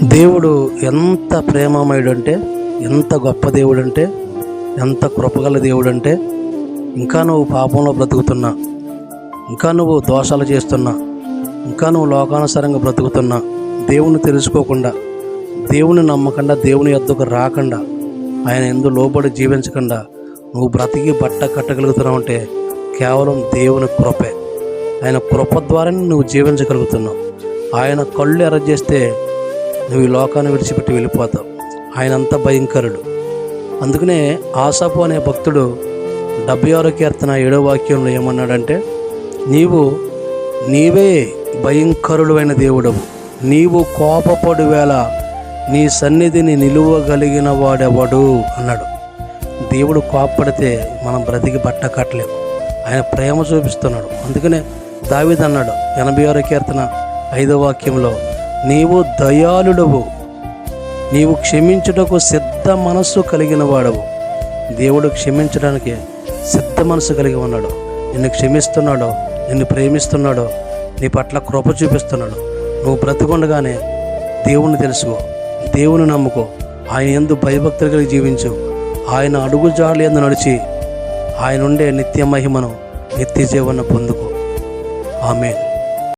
దేవుడు ఎంత ప్రేమమయుడు అంటే, ఎంత గొప్ప దేవుడు అంటే, ఎంత కృపగల దేవుడు అంటే, ఇంకా నువ్వు పాపంలో బ్రతుకుతున్నా, ఇంకా నువ్వు దోషాలు చేస్తున్నా, ఇంకా నువ్వు లోకానుసారంగా బ్రతుకుతున్నా, దేవుని తెలుసుకోకుండా, దేవుని నమ్మకుండా, దేవుని యొద్దకు రాకుండా, ఆయన యందు లోబడి జీవించకుండా నువ్వు బ్రతికి బట్ట కట్టగలుగుతున్నావు అంటే కేవలం దేవుని కృపే. ఆయన కృప ద్వారానే నువ్వు జీవించగలుగుతున్నావు. ఆయన కళ్ళు ఎర్రజేస్తే నువ్వు ఈ లోకాన్ని విడిచిపెట్టి వెళ్ళిపోతావు. ఆయన అంత భయంకరుడు. అందుకనే ఆసాపు అనే భక్తుడు 76వ కీర్తన 7వ వాక్యంలో ఏమన్నాడంటే, నీవే భయంకరుడు అయిన దేవుడవు, నీవు కోపపడు వేళ నీ సన్నిధిని నిలువగలిగిన వాడెవడు అన్నాడు. దేవుడు కోపపడితే మనం బ్రతికి బట్ట కట్టలేము. ఆయన ప్రేమ చూపిస్తున్నాడు. అందుకనే దావీదు అన్నాడు 86వ కీర్తన 5వ వాక్యంలో, నీవు దయాళుడవు, నీవు క్షమించుటకు సిద్ధ మనస్సు కలిగిన వాడవు. దేవుడు క్షమించడానికి సిద్ధ మనసు కలిగి ఉన్నాడు. నిన్ను క్షమిస్తున్నాడో, నిన్ను ప్రేమిస్తున్నాడో, నీ పట్ల కృప చూపిస్తున్నాడు. నువ్వు బ్రతికుండగానే దేవుణ్ణి తెలుసుకో, దేవుని నమ్ముకో, ఆయన యందు భయభక్తులు కలిగి జీవించు. ఆయన అడుగుజాడలు యందు నడిచి ఆయన ఉండే నిత్య మహిమను, నిత్య జీవన పొందుకో. ఆమేన్.